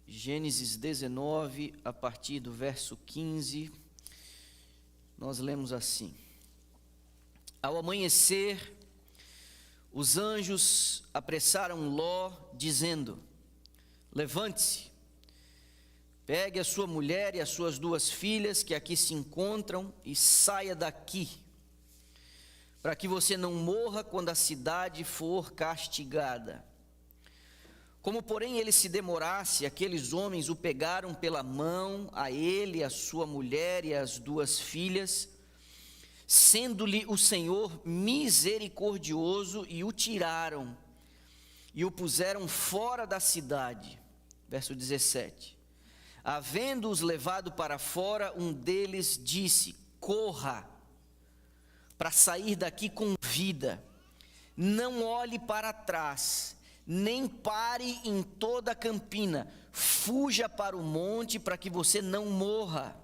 Gênesis 19, a partir do verso 15, nós lemos assim: Ao amanhecer, os anjos apressaram Ló, dizendo: Levante-se, pegue a sua mulher e as suas 2 filhas que aqui se encontram e saia daqui, para que você não morra quando a cidade for castigada. Como, porém, ele se demorasse, aqueles homens o pegaram pela mão, a ele, a sua mulher e as 2 filhas, sendo-lhe o Senhor misericordioso, e o tiraram e o puseram fora da cidade. Verso 17. Havendo-os levado para fora, um deles disse: Corra para sair daqui com vida, não olhe para trás, nem pare em toda a campina, fuja para o monte para que você não morra.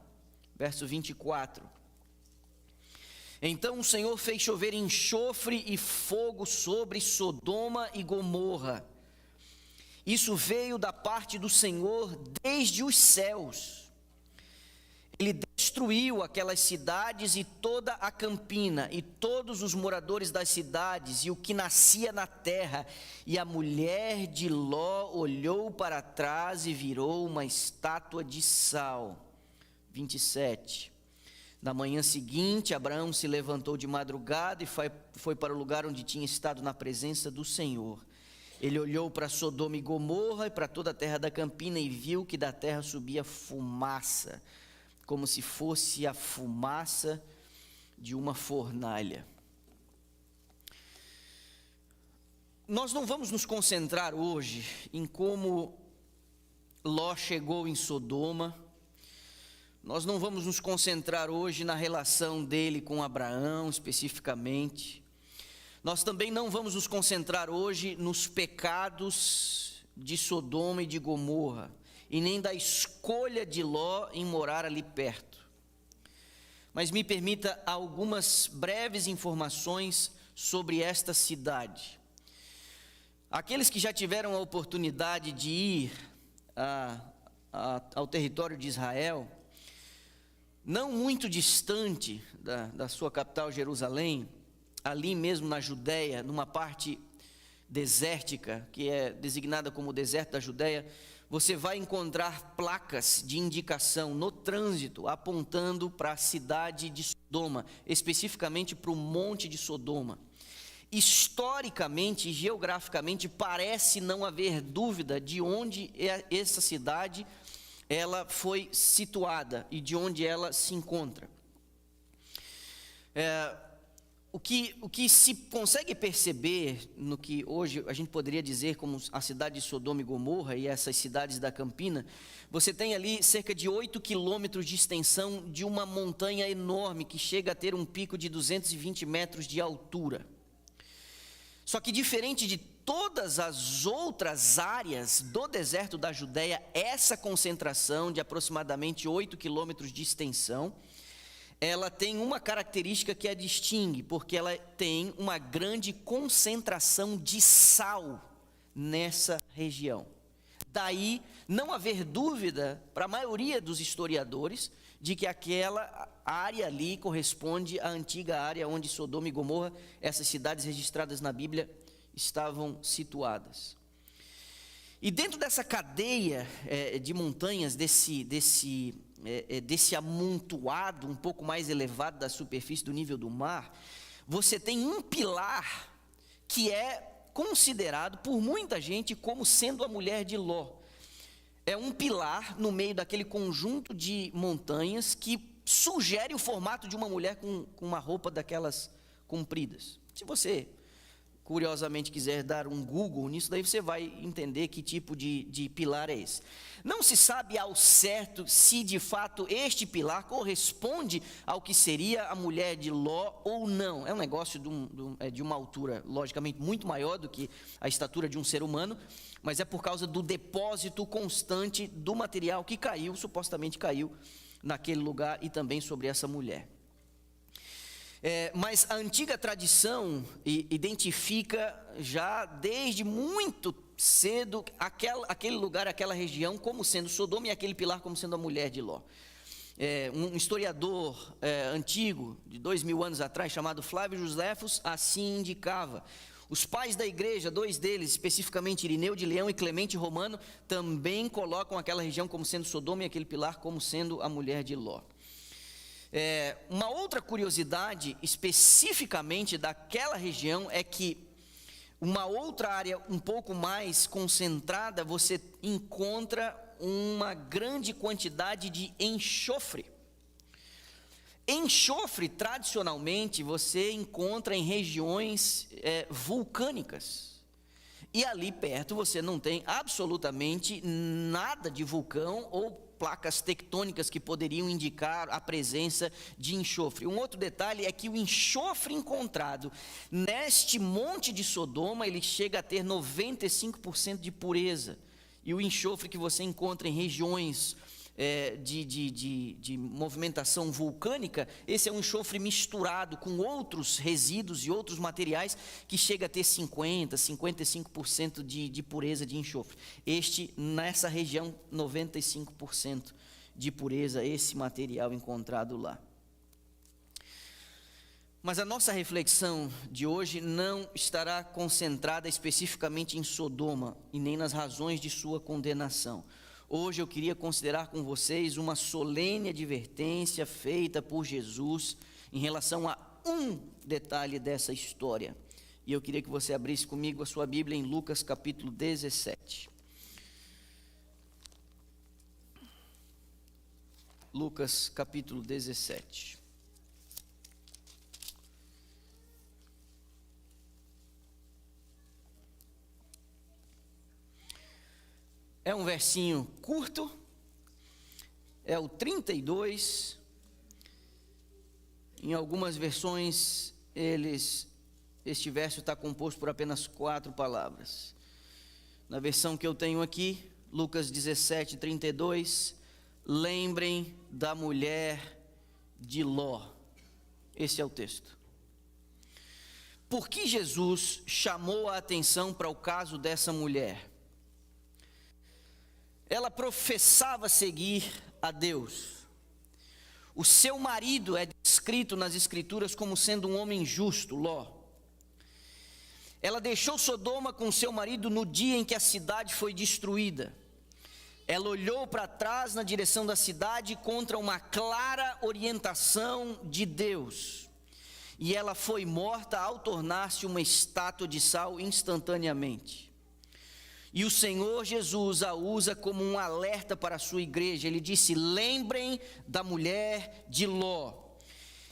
Verso 24. Então o Senhor fez chover enxofre e fogo sobre Sodoma e Gomorra. Isso veio da parte do Senhor desde os céus. Ele destruiu aquelas cidades e toda a campina, e todos os moradores das cidades, e o que nascia na terra. E a mulher de Ló olhou para trás e virou uma estátua de sal. 27. Na manhã seguinte, Abraão se levantou de madrugada e foi para o lugar onde tinha estado na presença do Senhor. Ele olhou para Sodoma e Gomorra e para toda a terra da campina e viu que da terra subia fumaça, como se fosse a fumaça de uma fornalha. Nós não vamos nos concentrar hoje em como Ló chegou em Sodoma. Nós não vamos nos concentrar hoje na relação dele com Abraão especificamente. Nós também não vamos nos concentrar hoje nos pecados de Sodoma e de Gomorra, e nem da escolha de Ló em morar ali perto. Mas me permita algumas breves informações sobre esta cidade. Aqueles que já tiveram a oportunidade de ir ao território de Israel, não muito distante da sua capital Jerusalém, ali mesmo na Judéia, numa parte desértica, que é designada como deserto da Judéia, você vai encontrar placas de indicação no trânsito apontando para a cidade de Sodoma, especificamente para o monte de Sodoma. Historicamente e geograficamente parece não haver dúvida de onde essa cidade ela foi situada e de onde ela se encontra. O que se consegue perceber no que hoje a gente poderia dizer como a cidade de Sodoma e Gomorra e essas cidades da Campina, você tem ali cerca de 8 quilômetros de extensão de uma montanha enorme que chega a ter um pico de 220 metros de altura. Só que diferente de todas as outras áreas do deserto da Judéia, essa concentração de aproximadamente 8 quilômetros de extensão, ela tem uma característica que a distingue, porque ela tem uma grande concentração de sal nessa região. Daí não haver dúvida para a maioria dos historiadores de que aquela área ali corresponde à antiga área onde Sodoma e Gomorra, essas cidades registradas na Bíblia, estavam situadas. E dentro dessa cadeia de montanhas, desse amontoado um pouco mais elevado da superfície do nível do mar, você tem um pilar que é considerado por muita gente como sendo a mulher de Ló. É um pilar no meio daquele conjunto de montanhas que sugere o formato de uma mulher com uma roupa daquelas compridas. Se você curiosamente quiser dar um Google nisso, daí você vai entender que tipo de pilar é esse. Não se sabe ao certo se de fato este pilar corresponde ao que seria a mulher de Ló ou não. É um negócio de uma altura, logicamente, muito maior do que a estatura de um ser humano, mas é por causa do depósito constante do material que caiu, supostamente caiu naquele lugar e também sobre essa mulher. Mas a antiga tradição identifica já desde muito cedo aquele lugar, aquela região, como sendo Sodoma, e aquele pilar como sendo a mulher de Ló. Um historiador antigo, de 2000 anos atrás, chamado Flávio Joséfos, assim indicava. Os pais da igreja, dois deles, especificamente Irineu de Leão e Clemente Romano, também colocam aquela região como sendo Sodoma e aquele pilar como sendo a mulher de Ló. Uma outra curiosidade, especificamente daquela região, é que uma outra área um pouco mais concentrada, você encontra uma grande quantidade de enxofre. Enxofre, tradicionalmente, você encontra em regiões vulcânicas. E ali perto você não tem absolutamente nada de vulcão ou placas tectônicas que poderiam indicar a presença de enxofre. Um outro detalhe é que o enxofre encontrado neste monte de Sodoma, ele chega a ter 95% de pureza. E o enxofre que você encontra em regiões de movimentação vulcânica, esse é um enxofre misturado com outros resíduos e outros materiais que chega a ter 55% de pureza de enxofre. Nessa região, 95% de pureza, esse material encontrado lá. Mas a nossa reflexão de hoje não estará concentrada especificamente em Sodoma e nem nas razões de sua condenação. Hoje eu queria considerar com vocês uma solene advertência feita por Jesus em relação a um detalhe dessa história. E eu queria que você abrisse comigo a sua Bíblia em Lucas capítulo 17. Lucas capítulo 17. É um versinho curto, é o 32, em algumas versões este verso está composto por apenas 4 palavras. Na versão que eu tenho aqui, Lucas 17, 32, lembrem da mulher de Ló. Esse é o texto. Por que Jesus chamou a atenção para o caso dessa mulher? Ela professava seguir a Deus. O seu marido é descrito nas Escrituras como sendo um homem justo, Ló. Ela deixou Sodoma com seu marido no dia em que a cidade foi destruída. Ela olhou para trás na direção da cidade contra uma clara orientação de Deus. E ela foi morta ao tornar-se uma estátua de sal instantaneamente. E o Senhor Jesus a usa como um alerta para a sua igreja. Ele disse: lembrem da mulher de Ló.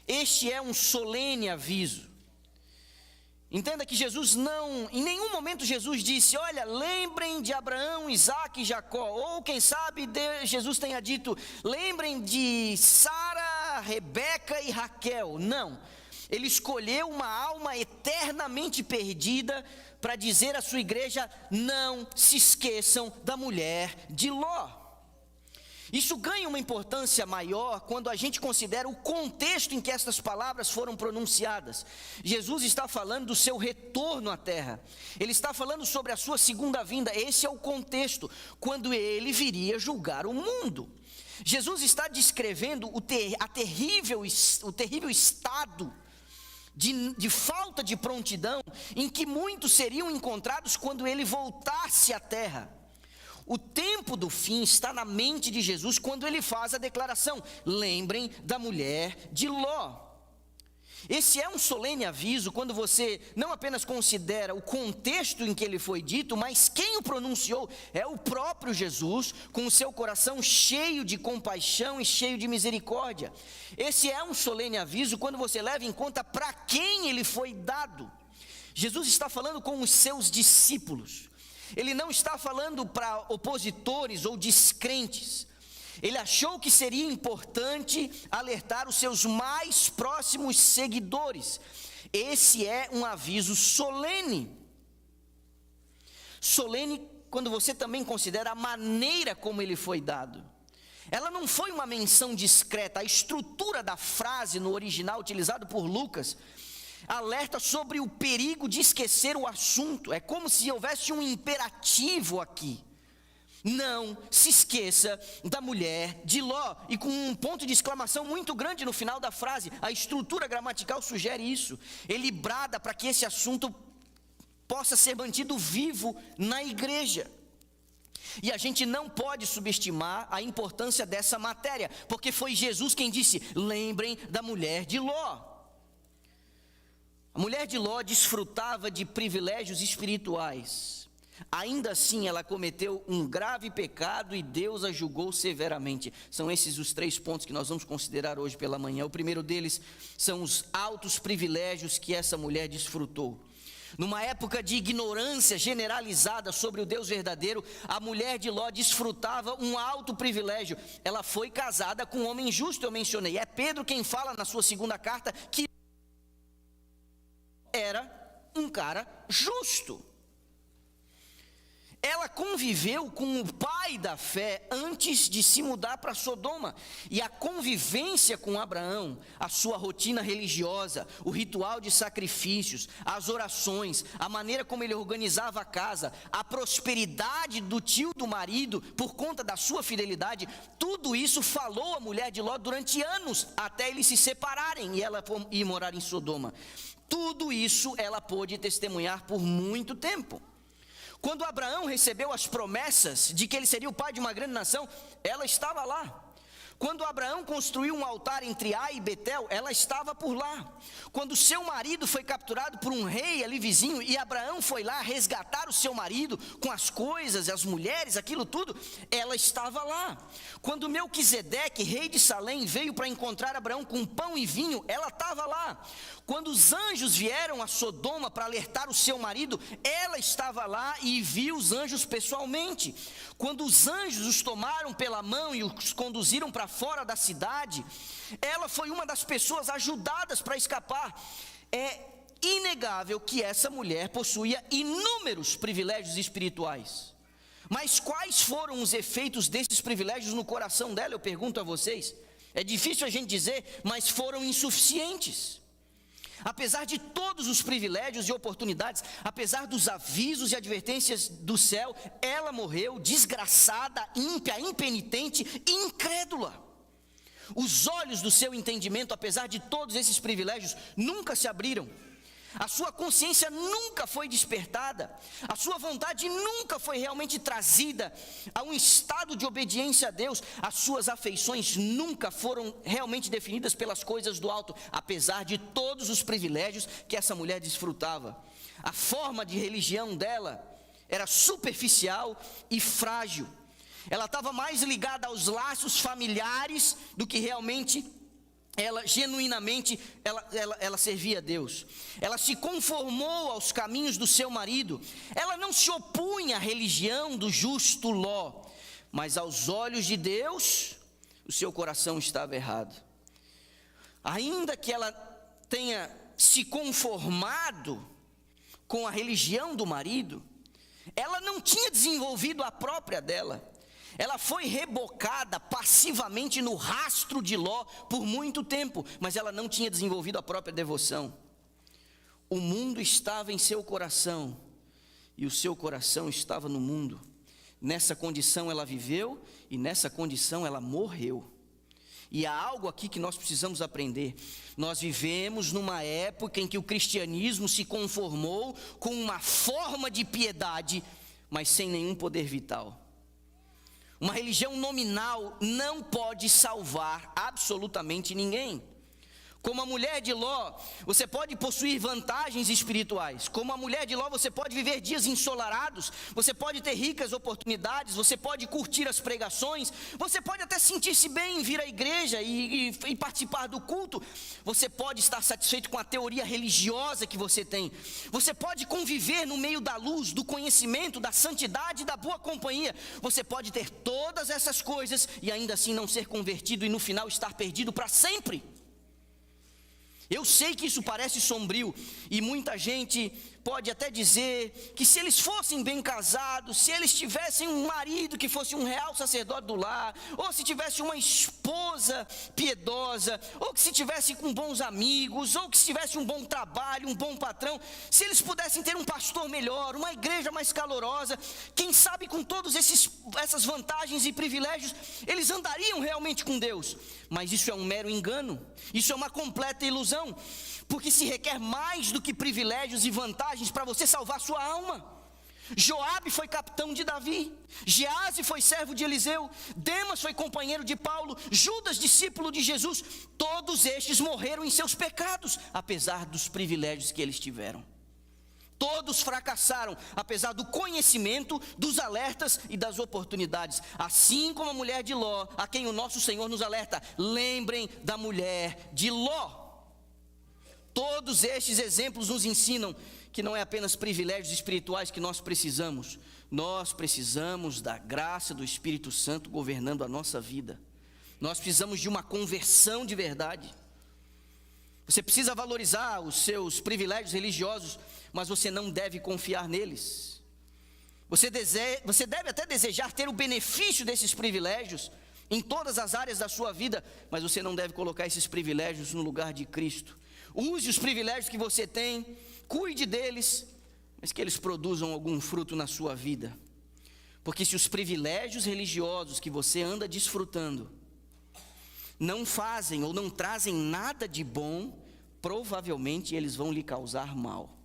Este é um solene aviso. Entenda que Jesus em nenhum momento Jesus disse: olha, lembrem de Abraão, Isaque e Jacó. Ou quem sabe Jesus tenha dito: lembrem de Sara, Rebeca e Raquel. Não, ele escolheu uma alma eternamente perdida para dizer à sua igreja: não se esqueçam da mulher de Ló. Isso ganha uma importância maior quando a gente considera o contexto em que estas palavras foram pronunciadas. Jesus está falando do seu retorno à terra. Ele está falando sobre a sua segunda vinda. Esse é o contexto, quando ele viria julgar o mundo. Jesus está descrevendo o terrível estado de falta de prontidão em que muitos seriam encontrados quando ele voltasse à terra. O tempo do fim está na mente de Jesus quando ele faz a declaração: lembrem da mulher de Ló. Esse é um solene aviso quando você não apenas considera o contexto em que ele foi dito, mas quem o pronunciou é o próprio Jesus, com o seu coração cheio de compaixão e cheio de misericórdia. Esse é um solene aviso quando você leva em conta para quem ele foi dado. Jesus está falando com os seus discípulos. Ele não está falando para opositores ou descrentes. Ele achou que seria importante alertar os seus mais próximos seguidores. Esse é um aviso solene. Solene quando você também considera a maneira como ele foi dado. Ela não foi uma menção discreta. A estrutura da frase no original utilizado por Lucas alerta sobre o perigo de esquecer o assunto. É como se houvesse um imperativo aqui. Não se esqueça da mulher de Ló. E com um ponto de exclamação muito grande no final da frase. A estrutura gramatical sugere isso. Ele brada para que esse assunto possa ser mantido vivo na igreja. E a gente não pode subestimar a importância dessa matéria, porque foi Jesus quem disse: lembrem da mulher de Ló. A mulher de Ló desfrutava de privilégios espirituais. Ainda assim, ela cometeu um grave pecado e Deus a julgou severamente. São esses os 3 pontos que nós vamos considerar hoje pela manhã. O primeiro deles são os altos privilégios que essa mulher desfrutou. Numa época de ignorância generalizada sobre o Deus verdadeiro, a mulher de Ló desfrutava um alto privilégio. Ela foi casada com um homem justo, eu mencionei. É Pedro quem fala na sua segunda carta que era um cara justo. Ela conviveu com o pai da fé antes de se mudar para Sodoma. E a convivência com Abraão, a sua rotina religiosa, o ritual de sacrifícios, as orações, a maneira como ele organizava a casa, a prosperidade do tio do marido por conta da sua fidelidade, tudo isso falou a mulher de Ló durante anos, até eles se separarem e ela ir morar em Sodoma. Tudo isso ela pôde testemunhar por muito tempo. Quando Abraão recebeu as promessas de que ele seria o pai de uma grande nação, ela estava lá. Quando Abraão construiu um altar entre Ai e Betel, ela estava por lá. Quando seu marido foi capturado por um rei ali vizinho, e Abraão foi lá resgatar o seu marido com as coisas, as mulheres, aquilo tudo, ela estava lá. Quando Melquisedeque, rei de Salém, veio para encontrar Abraão com pão e vinho, ela estava lá. Quando os anjos vieram a Sodoma para alertar o seu marido, ela estava lá e viu os anjos pessoalmente. Quando os anjos os tomaram pela mão e os conduziram para fora da cidade, ela foi uma das pessoas ajudadas para escapar. É inegável que essa mulher possuía inúmeros privilégios espirituais. Mas quais foram os efeitos desses privilégios no coração dela? Eu pergunto a vocês. É difícil a gente dizer, mas foram insuficientes. Apesar de todos os privilégios e oportunidades, apesar dos avisos e advertências do céu, ela morreu desgraçada, ímpia, impenitente e incrédula. Os olhos do seu entendimento, apesar de todos esses privilégios, nunca se abriram. A sua consciência nunca foi despertada, a sua vontade nunca foi realmente trazida a um estado de obediência a Deus, as suas afeições nunca foram realmente definidas pelas coisas do alto, apesar de todos os privilégios que essa mulher desfrutava. A forma de religião dela era superficial e frágil. Ela estava mais ligada aos laços familiares do que realmente ela genuinamente servia a Deus. Ela se conformou aos caminhos do seu marido. Ela não se opunha à religião do justo Ló, mas aos olhos de Deus, o seu coração estava errado. Ainda que ela tenha se conformado com a religião do marido, ela não tinha desenvolvido a própria dela. Ela foi rebocada passivamente no rastro de Ló por muito tempo, mas ela não tinha desenvolvido a própria devoção. O mundo estava em seu coração e o seu coração estava no mundo. Nessa condição ela viveu e nessa condição ela morreu. E há algo aqui que nós precisamos aprender. Nós vivemos numa época em que o cristianismo se conformou com uma forma de piedade, mas sem nenhum poder vital. Uma religião nominal não pode salvar absolutamente ninguém. Como a mulher de Ló, você pode possuir vantagens espirituais. Como a mulher de Ló, você pode viver dias ensolarados. Você pode ter ricas oportunidades. Você pode curtir as pregações. Você pode até sentir-se bem em vir à igreja e participar do culto. Você pode estar satisfeito com a teoria religiosa que você tem. Você pode conviver no meio da luz, do conhecimento, da santidade e da boa companhia. Você pode ter todas essas coisas e ainda assim não ser convertido e no final estar perdido para sempre. Eu sei que isso parece sombrio e muita gente pode até dizer que se eles fossem bem casados, se eles tivessem um marido que fosse um real sacerdote do lar, ou se tivesse uma esposa piedosa, ou que se tivesse com bons amigos, ou que se tivesse um bom trabalho, um bom patrão, se eles pudessem ter um pastor melhor, uma igreja mais calorosa, quem sabe com todas essas vantagens e privilégios, eles andariam realmente com Deus. Mas isso é um mero engano, isso é uma completa ilusão, porque se requer mais do que privilégios e vantagens para você salvar sua alma. Joabe foi capitão de Davi, Gease foi servo de Eliseu, Demas foi companheiro de Paulo, Judas discípulo de Jesus. Todos estes morreram em seus pecados, apesar dos privilégios que eles tiveram. Todos fracassaram, apesar do conhecimento, dos alertas e das oportunidades. Assim como a mulher de Ló, a quem o nosso Senhor nos alerta: lembrem da mulher de Ló. Todos estes exemplos nos ensinam que não é apenas privilégios espirituais que nós precisamos da graça do Espírito Santo governando a nossa vida. Nós precisamos de uma conversão de verdade. Você precisa valorizar os seus privilégios religiosos, mas você não deve confiar neles. Você deve até desejar ter o benefício desses privilégios em todas as áreas da sua vida, mas você não deve colocar esses privilégios no lugar de Cristo. Use os privilégios que você tem, cuide deles, mas que eles produzam algum fruto na sua vida. Porque se os privilégios religiosos que você anda desfrutando não fazem ou não trazem nada de bom, provavelmente eles vão lhe causar mal.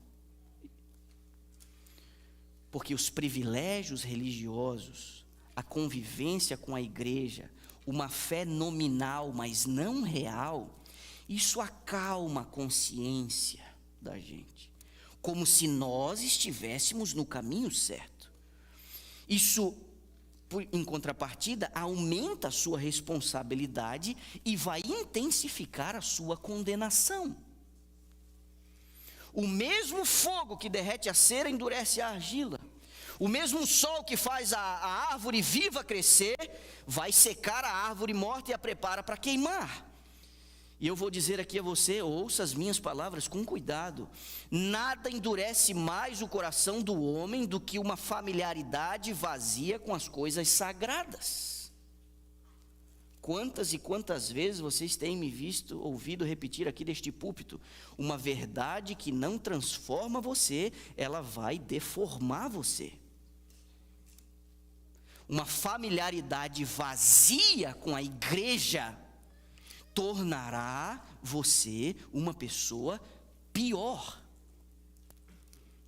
Porque os privilégios religiosos, a convivência com a igreja, uma fé nominal, mas não real, isso acalma a consciência da gente, como se nós estivéssemos no caminho certo. Isso, em contrapartida, aumenta a sua responsabilidade e vai intensificar a sua condenação. O mesmo fogo que derrete a cera endurece a argila. O mesmo sol que faz a árvore viva crescer, vai secar a árvore morta e a prepara para queimar. E eu vou dizer aqui a você, ouça as minhas palavras com cuidado: nada endurece mais o coração do homem do que uma familiaridade vazia com as coisas sagradas. Quantas e quantas vezes vocês têm me ouvido repetir aqui deste púlpito: uma verdade que não transforma você, ela vai deformar você. Uma familiaridade vazia com a igreja tornará você uma pessoa pior.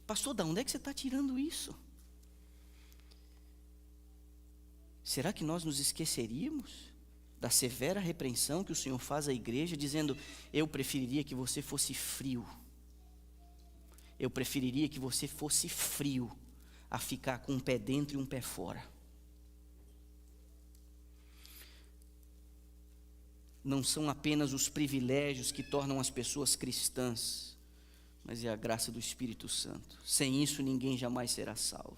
Pastor, de onde é que você está tirando isso? Será que nós nos esqueceríamos da severa repreensão que o Senhor faz à igreja, dizendo: eu preferiria que você fosse frio. Eu preferiria que você fosse frio a ficar com um pé dentro e um pé fora. Não são apenas os privilégios que tornam as pessoas cristãs, mas é a graça do Espírito Santo. Sem isso ninguém jamais será salvo.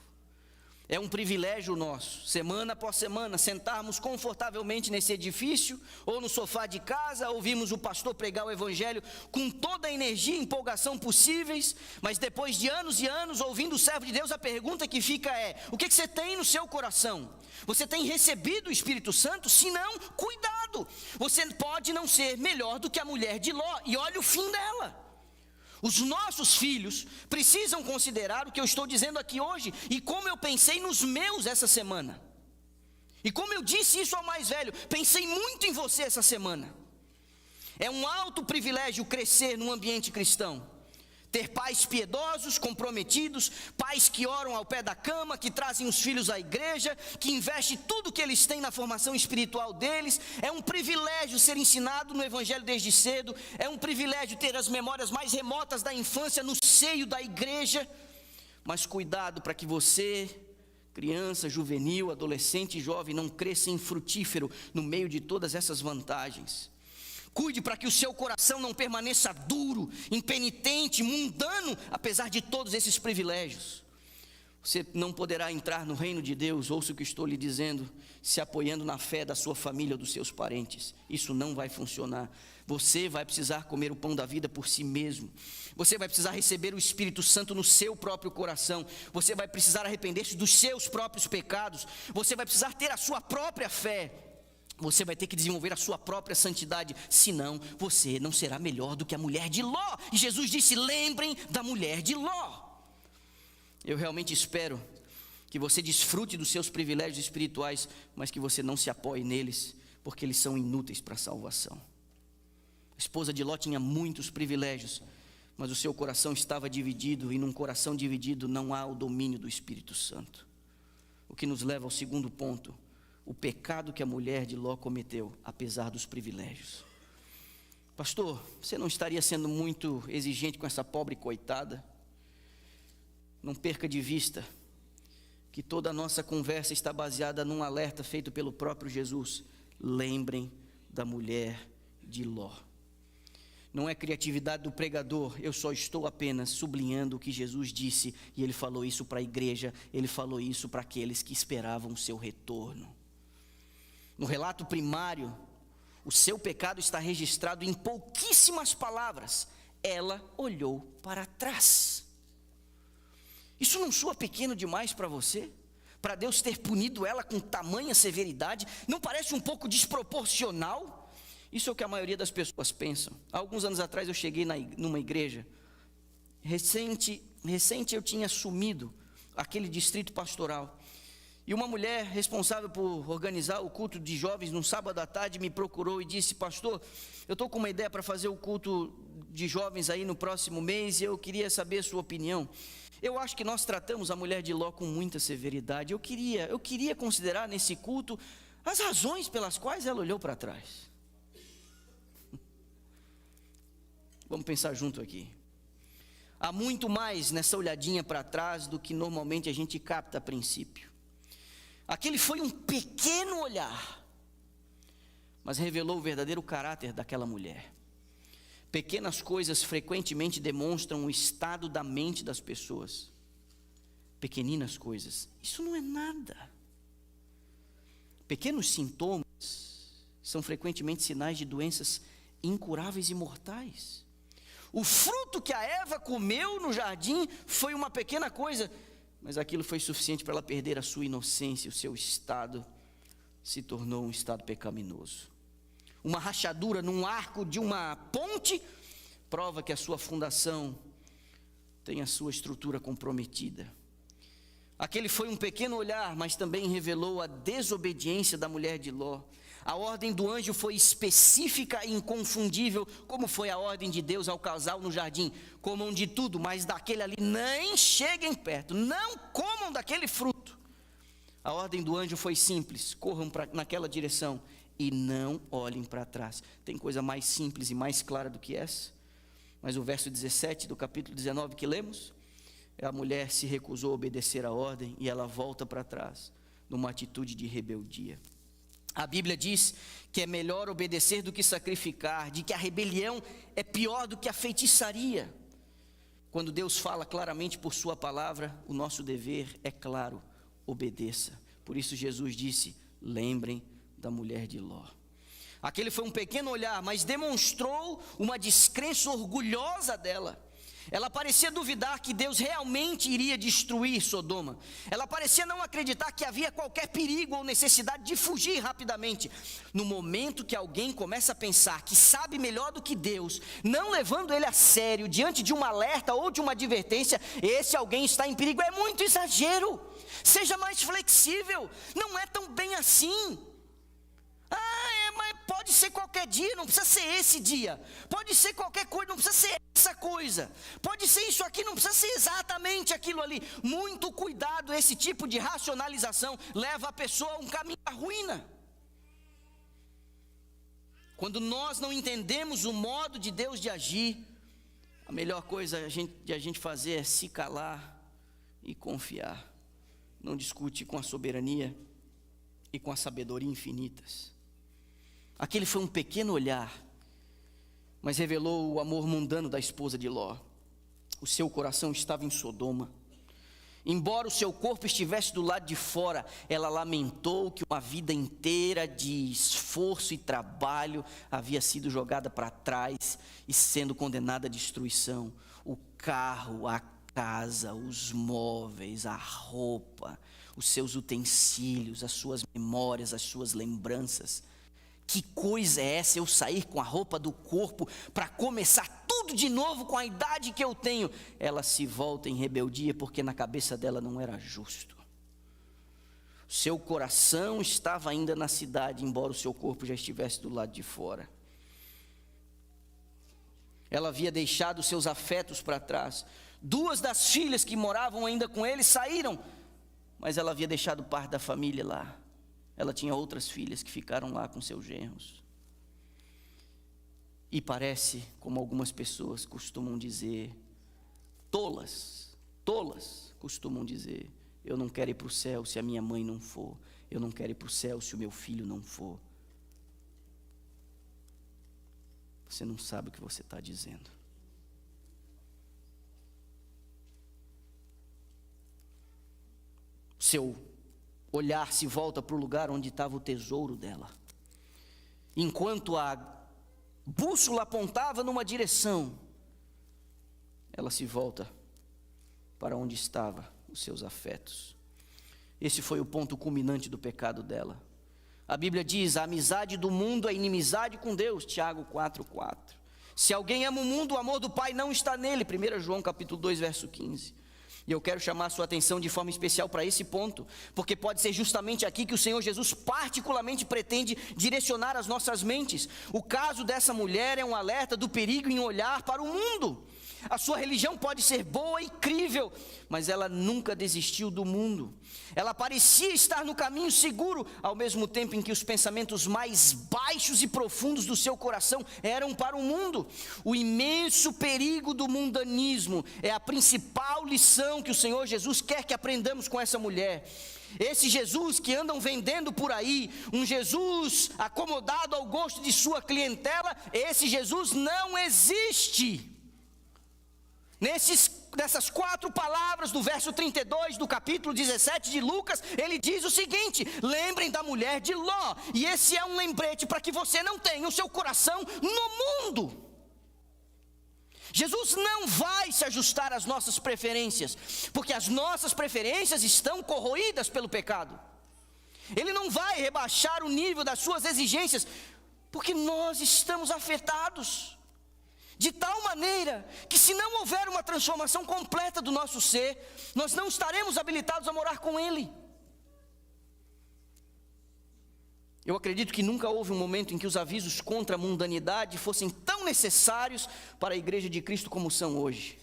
É um privilégio nosso, semana após semana, sentarmos confortavelmente nesse edifício ou no sofá de casa, ouvirmos o pastor pregar o evangelho com toda a energia e empolgação possíveis, mas depois de anos e anos ouvindo o servo de Deus, a pergunta que fica é: o que você tem no seu coração? Você tem recebido o Espírito Santo? Se não, cuidado, você pode não ser melhor do que a mulher de Ló, e olha o fim dela. Os nossos filhos precisam considerar o que eu estou dizendo aqui hoje, e como eu pensei nos meus essa semana, e como eu disse isso ao mais velho: pensei muito em você essa semana. É um alto privilégio crescer num ambiente cristão, ter pais piedosos, comprometidos, pais que oram ao pé da cama, que trazem os filhos à igreja, que investem tudo que eles têm na formação espiritual deles. É um privilégio ser ensinado no evangelho desde cedo. É um privilégio ter as memórias mais remotas da infância no seio da igreja. Mas cuidado para que você, criança, juvenil, adolescente e jovem, não cresça infrutífero no meio de todas essas vantagens. Cuide para que o seu coração não permaneça duro, impenitente, mundano, apesar de todos esses privilégios. Você não poderá entrar no reino de Deus, ouça o que estou lhe dizendo, se apoiando na fé da sua família ou dos seus parentes. Isso não vai funcionar. Você vai precisar comer o pão da vida por si mesmo. Você vai precisar receber o Espírito Santo no seu próprio coração. Você vai precisar arrepender-se dos seus próprios pecados. Você vai precisar ter a sua própria fé. Você vai ter que desenvolver a sua própria santidade, senão você não será melhor do que a mulher de Ló. E Jesus disse: lembrem da mulher de Ló. Eu realmente espero que você desfrute dos seus privilégios espirituais, mas que você não se apoie neles, porque eles são inúteis para a salvação. A esposa de Ló tinha muitos privilégios, mas o seu coração estava dividido, e num coração dividido não há o domínio do Espírito Santo. O que nos leva ao segundo ponto: o pecado que a mulher de Ló cometeu, apesar dos privilégios. Pastor, você não estaria sendo muito exigente com essa pobre coitada? Não perca de vista que toda a nossa conversa está baseada num alerta feito pelo próprio Jesus. Lembrem da mulher de Ló. Não é criatividade do pregador, eu só estou apenas sublinhando o que Jesus disse, e ele falou isso para a igreja, ele falou isso para aqueles que esperavam o seu retorno. No relato primário, o seu pecado está registrado em pouquíssimas palavras. Ela olhou para trás. Isso não soa pequeno demais para você? Para Deus ter punido ela com tamanha severidade? Não parece um pouco desproporcional? Isso é o que a maioria das pessoas pensam. Há alguns anos atrás eu cheguei numa igreja. Recente eu tinha assumido aquele distrito pastoral. E uma mulher responsável por organizar o culto de jovens num sábado à tarde me procurou e disse: pastor, eu estou com uma ideia para fazer o culto de jovens aí no próximo mês, e eu queria saber a sua opinião. Eu acho que nós tratamos a mulher de Ló com muita severidade. Eu queria considerar nesse culto as razões pelas quais ela olhou para trás. Vamos pensar junto aqui. Há muito mais nessa olhadinha para trás do que normalmente a gente capta a princípio. Aquele foi um pequeno olhar, mas revelou o verdadeiro caráter daquela mulher. Pequenas coisas frequentemente demonstram o estado da mente das pessoas. Pequeninas coisas, isso não é nada. Pequenos sintomas são frequentemente sinais de doenças incuráveis e mortais. O fruto que a Eva comeu no jardim foi uma pequena coisa, mas aquilo foi suficiente para ela perder a sua inocência. O seu estado se tornou um estado pecaminoso. Uma rachadura num arco de uma ponte prova que a sua fundação tem a sua estrutura comprometida. Aquele foi um pequeno olhar, mas também revelou a desobediência da mulher de Ló. A ordem do anjo foi específica e inconfundível, como foi a ordem de Deus ao casal no jardim: comam de tudo, mas daquele ali nem cheguem perto, não comam daquele fruto. A ordem do anjo foi simples: corram naquela direção e não olhem para trás. Tem coisa mais simples e mais clara do que essa? Mas o verso 17 do capítulo 19 que lemos, a mulher se recusou a obedecer a ordem e ela volta para trás, numa atitude de rebeldia. A Bíblia diz que é melhor obedecer do que sacrificar, de que a rebelião é pior do que a feitiçaria. Quando Deus fala claramente por sua palavra, o nosso dever é claro: obedeça. Por isso Jesus disse: lembrem da mulher de Ló. Aquele foi um pequeno olhar, mas demonstrou uma descrença orgulhosa dela. Ela parecia duvidar que Deus realmente iria destruir Sodoma. Ela parecia não acreditar que havia qualquer perigo ou necessidade de fugir rapidamente. No momento que alguém começa a pensar que sabe melhor do que Deus, não levando ele a sério diante de um alerta ou de uma advertência, esse alguém está em perigo. É muito exagero. Seja mais flexível. Não é tão bem assim. Mas pode ser qualquer dia, não precisa ser esse dia. Pode ser qualquer coisa, não precisa ser essa coisa. Pode ser isso aqui, não precisa ser exatamente aquilo ali. Muito cuidado, esse tipo de racionalização leva a pessoa a um caminho da ruína. Quando nós não entendemos o modo de Deus de agir, a melhor coisa de a gente fazer é se calar e confiar. Não discute com a soberania e com a sabedoria infinitas. Aquele foi um pequeno olhar, mas revelou o amor mundano da esposa de Ló. O seu coração estava em Sodoma. Embora o seu corpo estivesse do lado de fora, ela lamentou que uma vida inteira de esforço e trabalho havia sido jogada para trás e sendo condenada à destruição. O carro, a casa, os móveis, a roupa, os seus utensílios, as suas memórias, as suas lembranças. Que coisa é essa, eu sair com a roupa do corpo para começar tudo de novo com a idade que eu tenho? Ela se volta em rebeldia porque na cabeça dela não era justo. Seu coração estava ainda na cidade, embora o seu corpo já estivesse do lado de fora. Ela havia deixado seus afetos para trás. 2 das filhas que moravam ainda com ele saíram, mas ela havia deixado parte da família lá. Ela tinha outras filhas que ficaram lá com seus genros. E parece, como algumas pessoas costumam dizer, tolas costumam dizer: eu não quero ir para o céu se a minha mãe não for. Eu não quero ir para o céu se o meu filho não for. Você não sabe o que você está dizendo. Seu olhar se volta para o lugar onde estava o tesouro dela. Enquanto a bússola apontava numa direção, ela se volta para onde estavam os seus afetos. Esse foi o ponto culminante do pecado dela. A Bíblia diz: a amizade do mundo é inimizade com Deus, Tiago 4:4. Se alguém ama o mundo, o amor do Pai não está nele, 1 João capítulo 2, verso 15. E eu quero chamar a sua atenção de forma especial para esse ponto, porque pode ser justamente aqui que o Senhor Jesus particularmente pretende direcionar as nossas mentes. O caso dessa mulher é um alerta do perigo em olhar para o mundo. A sua religião pode ser boa e crível, mas ela nunca desistiu do mundo. Ela parecia estar no caminho seguro, ao mesmo tempo em que os pensamentos mais baixos e profundos do seu coração eram para o mundo. O imenso perigo do mundanismo é a principal lição que o Senhor Jesus quer que aprendamos com essa mulher. Esse Jesus que andam vendendo por aí, um Jesus acomodado ao gosto de sua clientela, esse Jesus não existe. Nessas 4 palavras do verso 32 do capítulo 17 de Lucas, ele diz o seguinte: lembrem da mulher de Ló. E esse é um lembrete para que você não tenha o seu coração no mundo. Jesus não vai se ajustar às nossas preferências, porque as nossas preferências estão corroídas pelo pecado. Ele não vai rebaixar o nível das suas exigências, porque nós estamos afetados. De tal maneira que, se não houver uma transformação completa do nosso ser, nós não estaremos habilitados a morar com Ele. Eu acredito que nunca houve um momento em que os avisos contra a mundanidade fossem tão necessários para a Igreja de Cristo como são hoje.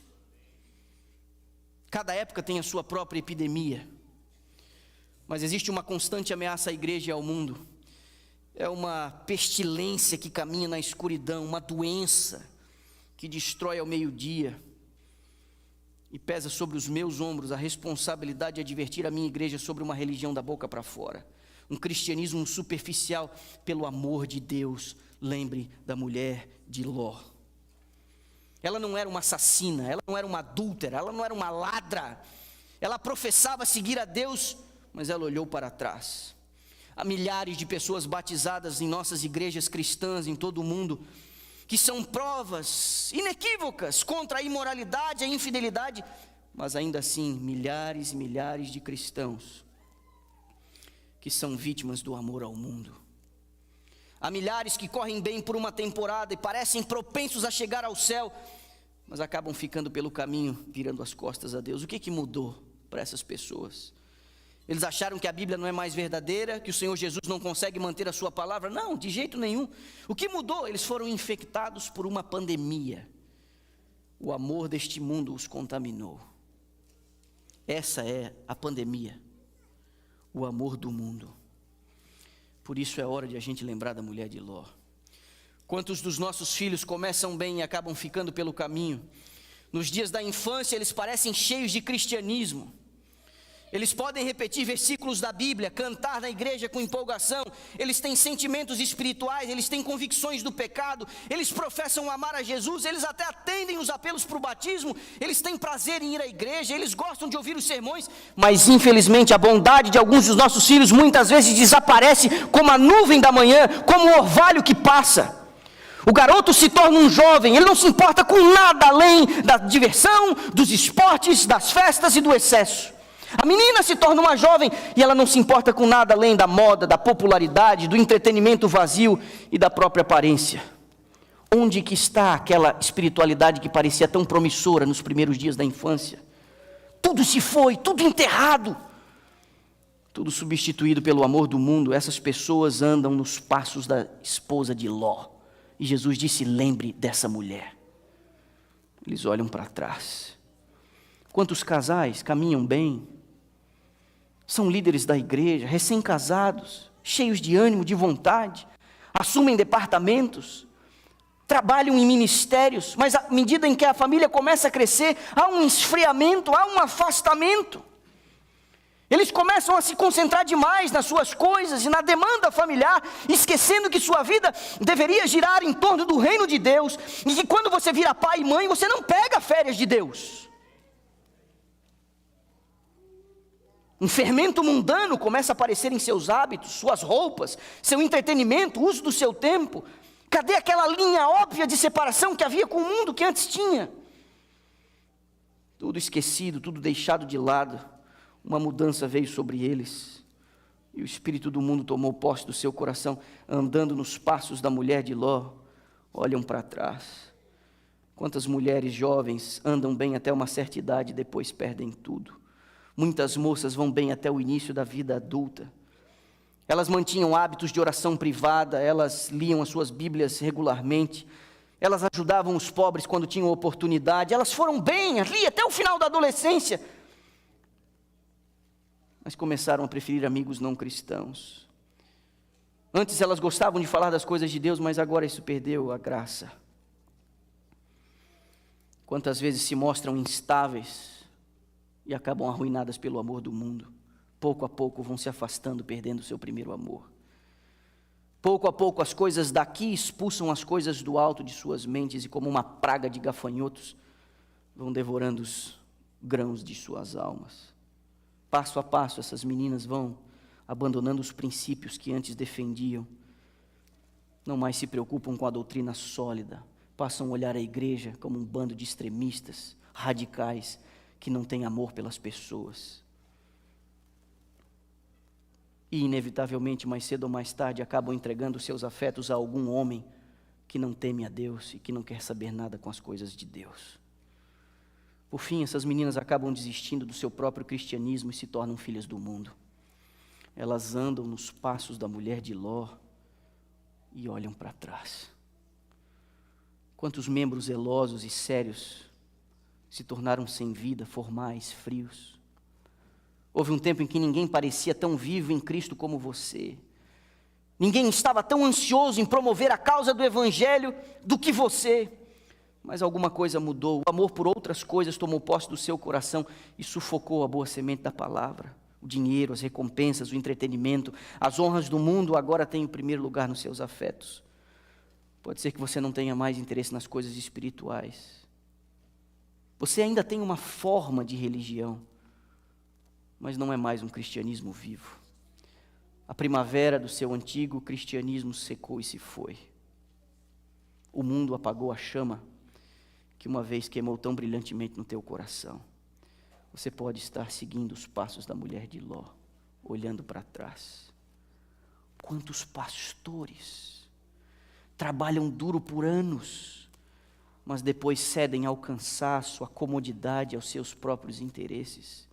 Cada época tem a sua própria epidemia, mas existe uma constante ameaça à Igreja e ao mundo. É uma pestilência que caminha na escuridão, uma doença que destrói ao meio-dia, e pesa sobre os meus ombros a responsabilidade de advertir a minha igreja sobre uma religião da boca para fora, um cristianismo superficial pelo amor de Deus. Lembre da mulher de Ló. Ela não era uma assassina, ela não era uma adúltera, ela não era uma ladra. Ela professava seguir a Deus, mas ela olhou para trás. Há milhares de pessoas batizadas em nossas igrejas cristãs em todo o mundo, que são provas inequívocas contra a imoralidade e a infidelidade, mas ainda assim, milhares e milhares de cristãos que são vítimas do amor ao mundo. Há milhares que correm bem por uma temporada e parecem propensos a chegar ao céu, mas acabam ficando pelo caminho, virando as costas a Deus. O que mudou para essas pessoas? Eles acharam que a Bíblia não é mais verdadeira, que o Senhor Jesus não consegue manter a sua palavra? Não, de jeito nenhum. O que mudou? Eles foram infectados por uma pandemia. O amor deste mundo os contaminou. Essa é a pandemia, o amor do mundo. Por isso é hora de a gente lembrar da mulher de Ló. Quantos dos nossos filhos começam bem e acabam ficando pelo caminho? Nos dias da infância eles parecem cheios de cristianismo. Eles podem repetir versículos da Bíblia, cantar na igreja com empolgação, eles têm sentimentos espirituais, eles têm convicções do pecado, eles professam amar a Jesus, eles até atendem os apelos para o batismo, eles têm prazer em ir à igreja, eles gostam de ouvir os sermões, mas infelizmente a bondade de alguns dos nossos filhos muitas vezes desaparece como a nuvem da manhã, como o orvalho que passa. O garoto se torna um jovem, ele não se importa com nada além da diversão, dos esportes, das festas e do excesso. A menina se torna uma jovem e ela não se importa com nada além da moda, da popularidade, do entretenimento vazio e da própria aparência. Onde que está aquela espiritualidade que parecia tão promissora nos primeiros dias da infância? Tudo se foi, tudo enterrado, tudo substituído pelo amor do mundo. Essas pessoas andam nos passos da esposa de Ló. E Jesus disse: lembre dessa mulher. Eles olham para trás. Quantos casais caminham bem, são líderes da igreja, recém-casados, cheios de ânimo, de vontade, assumem departamentos, trabalham em ministérios, mas à medida em que a família começa a crescer, há um esfriamento, há um afastamento. Eles começam a se concentrar demais nas suas coisas e na demanda familiar, esquecendo que sua vida deveria girar em torno do reino de Deus, e que quando você vira pai e mãe, você não pega férias de Deus. Um fermento mundano começa a aparecer em seus hábitos, suas roupas, seu entretenimento, o uso do seu tempo. Cadê aquela linha óbvia de separação que havia com o mundo que antes tinha? Tudo esquecido, tudo deixado de lado. Uma mudança veio sobre eles, e o espírito do mundo tomou posse do seu coração. Andando nos passos da mulher de Ló, olham para trás. Quantas mulheres jovens andam bem até uma certa idade e depois perdem tudo. Muitas moças vão bem até o início da vida adulta. Elas mantinham hábitos de oração privada, elas liam as suas Bíblias regularmente, elas ajudavam os pobres quando tinham oportunidade, elas foram bem ali até o final da adolescência, mas começaram a preferir amigos não cristãos. Antes elas gostavam de falar das coisas de Deus, mas agora isso perdeu a graça. Quantas vezes se mostram instáveis e acabam arruinadas pelo amor do mundo. Pouco a pouco vão se afastando, perdendo o seu primeiro amor. Pouco a pouco as coisas daqui expulsam as coisas do alto de suas mentes, e como uma praga de gafanhotos, vão devorando os grãos de suas almas. Passo a passo essas meninas vão abandonando os princípios que antes defendiam. Não mais se preocupam com a doutrina sólida, passam a olhar a igreja como um bando de extremistas, radicais, que não tem amor pelas pessoas. E inevitavelmente, mais cedo ou mais tarde, acabam entregando seus afetos a algum homem que não teme a Deus e que não quer saber nada com as coisas de Deus. Por fim, essas meninas acabam desistindo do seu próprio cristianismo e se tornam filhas do mundo. Elas andam nos passos da mulher de Ló e olham para trás. Quantos membros zelosos e sérios se tornaram sem vida, formais, frios. Houve um tempo em que ninguém parecia tão vivo em Cristo como você. Ninguém estava tão ansioso em promover a causa do Evangelho do que você. Mas alguma coisa mudou. O amor por outras coisas tomou posse do seu coração e sufocou a boa semente da palavra. O dinheiro, as recompensas, o entretenimento, as honras do mundo agora têm o primeiro lugar nos seus afetos. Pode ser que você não tenha mais interesse nas coisas espirituais. Você ainda tem uma forma de religião, mas não é mais um cristianismo vivo. A primavera do seu antigo cristianismo secou e se foi. O mundo apagou a chama que uma vez queimou tão brilhantemente no teu coração. Você pode estar seguindo os passos da mulher de Ló, olhando para trás. Quantos pastores trabalham duro por anos, mas depois cedem ao cansaço, à comodidade, aos seus próprios interesses.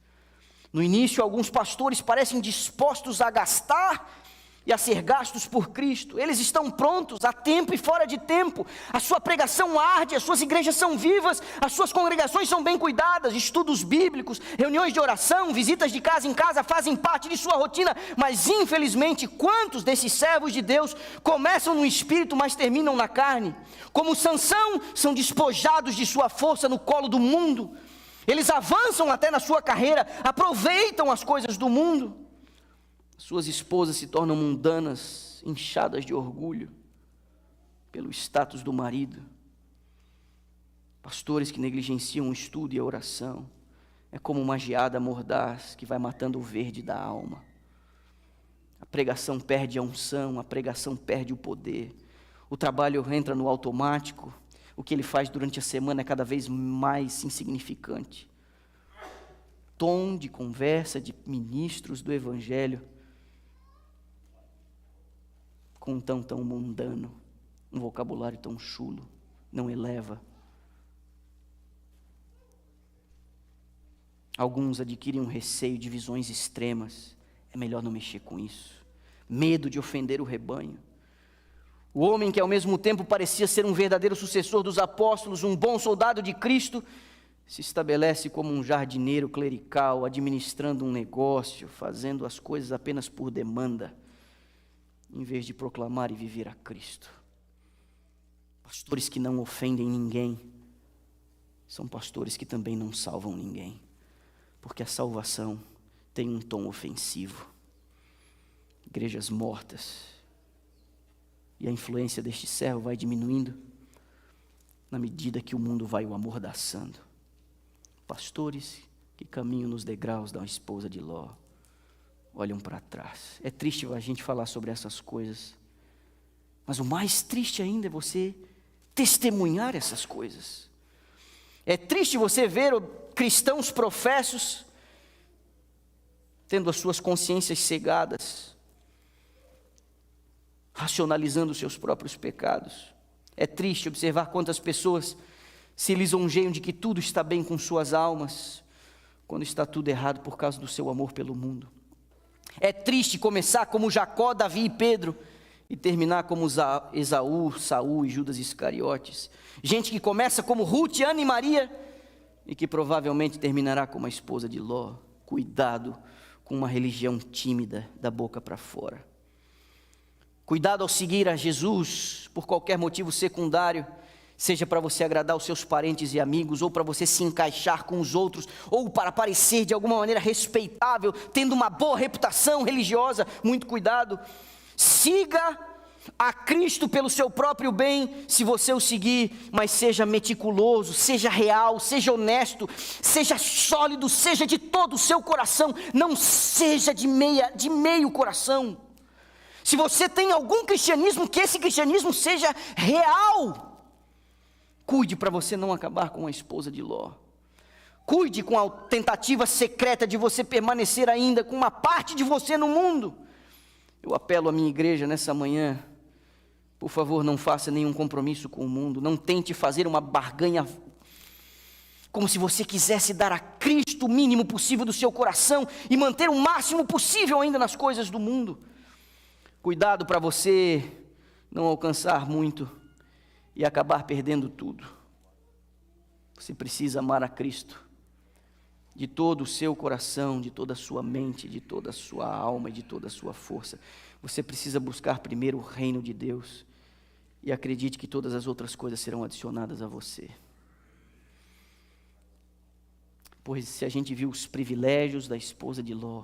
No início, alguns pastores parecem dispostos a gastar e a ser gastos por Cristo. Eles estão prontos a tempo e fora de tempo. A sua pregação arde, as suas igrejas são vivas, as suas congregações são bem cuidadas, estudos bíblicos, reuniões de oração, visitas de casa em casa fazem parte de sua rotina. Mas infelizmente, quantos desses servos de Deus começam no espírito, mas terminam na carne? Como Sansão, são despojados de sua força no colo do mundo. Eles avançam até na sua carreira, aproveitam as coisas do mundo. Suas esposas se tornam mundanas, inchadas de orgulho pelo status do marido. Pastores que negligenciam o estudo e a oração. É como uma geada mordaz que vai matando o verde da alma. A pregação perde a unção, a pregação perde o poder. O trabalho entra no automático. O que ele faz durante a semana é cada vez mais insignificante. Tom de conversa de ministros do Evangelho com um tão mundano, um vocabulário tão chulo, não eleva. Alguns adquirem um receio de visões extremas. É melhor não mexer com isso. Medo de ofender o rebanho. O homem que ao mesmo tempo parecia ser um verdadeiro sucessor dos apóstolos, um bom soldado de Cristo, se estabelece como um jardineiro clerical, administrando um negócio, fazendo as coisas apenas por demanda, em vez de proclamar e viver a Cristo. Pastores que não ofendem ninguém, são pastores que também não salvam ninguém, porque a salvação tem um tom ofensivo. Igrejas mortas. E a influência deste servo vai diminuindo na medida que o mundo vai o amordaçando. Pastores que caminham nos degraus da esposa de Ló olham para trás. É triste a gente falar sobre essas coisas, mas o mais triste ainda é você testemunhar essas coisas. É triste você ver cristãos professos tendo as suas consciências cegadas, racionalizando os seus próprios pecados. É triste observar quantas pessoas se lisonjeiam de que tudo está bem com suas almas, quando está tudo errado por causa do seu amor pelo mundo. É triste começar como Jacó, Davi e Pedro, e terminar como Esaú, Saul e Judas Iscariotes. Gente que começa como Ruth, Ana e Maria, e que provavelmente terminará como a esposa de Ló. Cuidado com uma religião tímida da boca para fora. Cuidado ao seguir a Jesus por qualquer motivo secundário, seja para você agradar os seus parentes e amigos, ou para você se encaixar com os outros, ou para parecer de alguma maneira respeitável, tendo uma boa reputação religiosa. Muito cuidado. Siga a Cristo pelo seu próprio bem, se você o seguir, mas seja meticuloso, seja real, seja honesto, seja sólido, seja de todo o seu coração, não seja de meio coração. Se você tem algum cristianismo, que esse cristianismo seja real. Cuide para você não acabar com a esposa de Ló. Cuide com a tentativa secreta de você permanecer ainda com uma parte de você no mundo. Eu apelo à minha igreja nessa manhã, por favor, não faça nenhum compromisso com o mundo, não tente fazer uma barganha, como se você quisesse dar a Cristo o mínimo possível do seu coração, e manter o máximo possível ainda nas coisas do mundo. Cuidado para você não alcançar muito, e acabar perdendo tudo. Você precisa amar a Cristo, de todo o seu coração, de toda a sua mente, de toda a sua alma e de toda a sua força. Você precisa buscar primeiro o reino de Deus, e acredite que todas as outras coisas serão adicionadas a você. Pois se a gente viu os privilégios da esposa de Ló,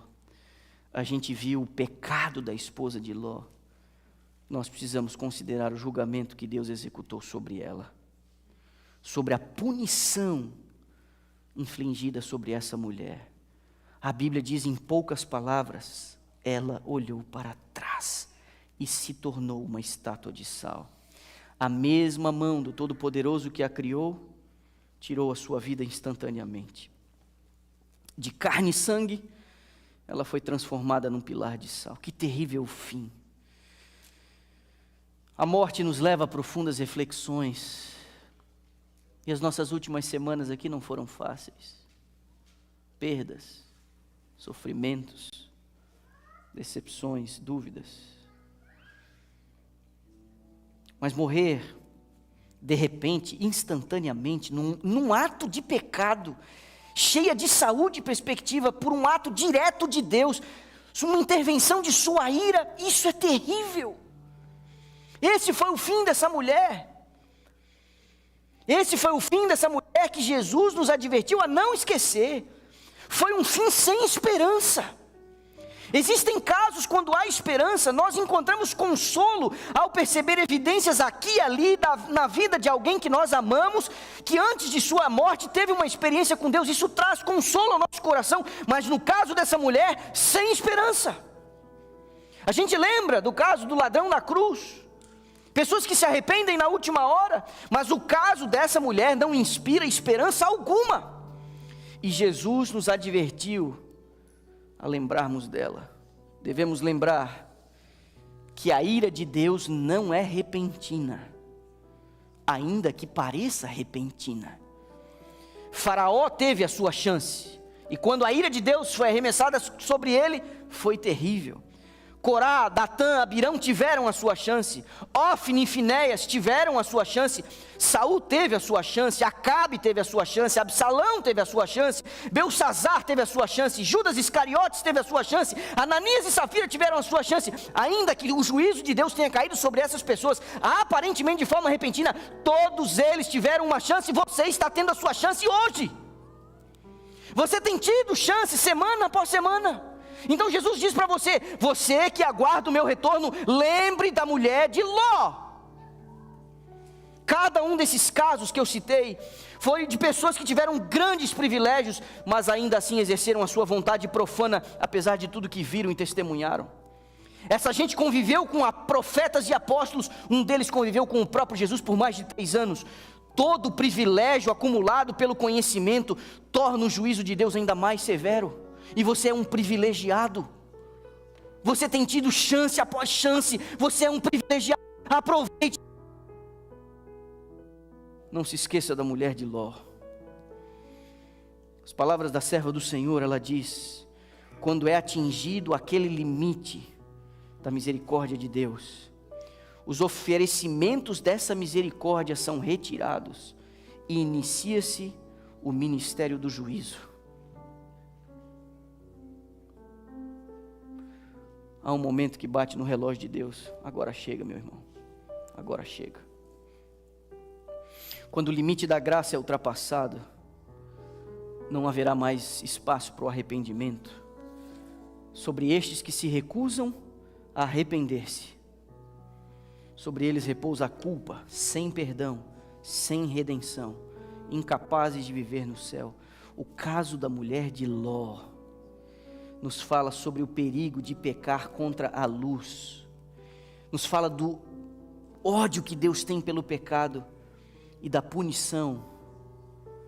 a gente viu o pecado da esposa de Ló, nós precisamos considerar o julgamento que Deus executou sobre ela, sobre a punição infligida sobre essa mulher. A Bíblia diz em poucas palavras, ela olhou para trás e se tornou uma estátua de sal. A mesma mão do Todo-Poderoso que a criou, tirou a sua vida instantaneamente. De carne e sangue, ela foi transformada num pilar de sal. Que terrível fim. A morte nos leva a profundas reflexões, e as nossas últimas semanas aqui não foram fáceis. Perdas, sofrimentos, decepções, dúvidas. Mas morrer, de repente, instantaneamente, num ato de pecado, cheia de saúde e perspectiva, por um ato direto de Deus, uma intervenção de sua ira, isso é terrível. Esse foi o fim dessa mulher. Esse foi o fim dessa mulher que Jesus nos advertiu a não esquecer. Foi um fim sem esperança. Existem casos quando há esperança, nós encontramos consolo ao perceber evidências aqui e ali na vida de alguém que nós amamos, que antes de sua morte teve uma experiência com Deus. Isso traz consolo ao nosso coração, mas no caso dessa mulher, sem esperança. A gente lembra do caso do ladrão na cruz, pessoas que se arrependem na última hora, mas o caso dessa mulher não inspira esperança alguma. E Jesus nos advertiu a lembrarmos dela. Devemos lembrar que a ira de Deus não é repentina, ainda que pareça repentina. Faraó teve a sua chance, e quando a ira de Deus foi arremessada sobre ele, foi terrível. Corá, Datã, Abirão tiveram a sua chance. Ofni e Finéias tiveram a sua chance. Saul teve a sua chance. Acabe teve a sua chance. Absalão teve a sua chance. Belsazar teve a sua chance. Judas Iscariotes teve a sua chance. Ananias e Safira tiveram a sua chance. Ainda que o juízo de Deus tenha caído sobre essas pessoas, aparentemente de forma repentina, todos eles tiveram uma chance. Você está tendo a sua chance hoje. Você tem tido chance semana após semana. Então Jesus diz para você: você que aguarda o meu retorno, lembre da mulher de Ló. Cada um desses casos que eu citei foi de pessoas que tiveram grandes privilégios, mas ainda assim exerceram a sua vontade profana, apesar de tudo que viram e testemunharam. Essa gente conviveu com profetas e apóstolos. Um deles conviveu com o próprio Jesus por mais de 3 anos. Todo o privilégio acumulado pelo conhecimento torna o juízo de Deus ainda mais severo. E você é um privilegiado. Você tem tido chance após chance. Você é um privilegiado. Aproveite. Não se esqueça da mulher de Ló. As palavras da serva do Senhor, ela diz: quando é atingido aquele limite da misericórdia de Deus, os oferecimentos dessa misericórdia são retirados e inicia-se o ministério do juízo. Há um momento que bate no relógio de Deus: agora chega, meu irmão, agora chega. Quando o limite da graça é ultrapassado, não haverá mais espaço para o arrependimento. Sobre estes que se recusam a arrepender-se, sobre eles repousa a culpa, sem perdão, sem redenção, incapazes de viver no céu. O caso da mulher de Ló nos fala sobre o perigo de pecar contra a luz, nos fala do ódio que Deus tem pelo pecado e da punição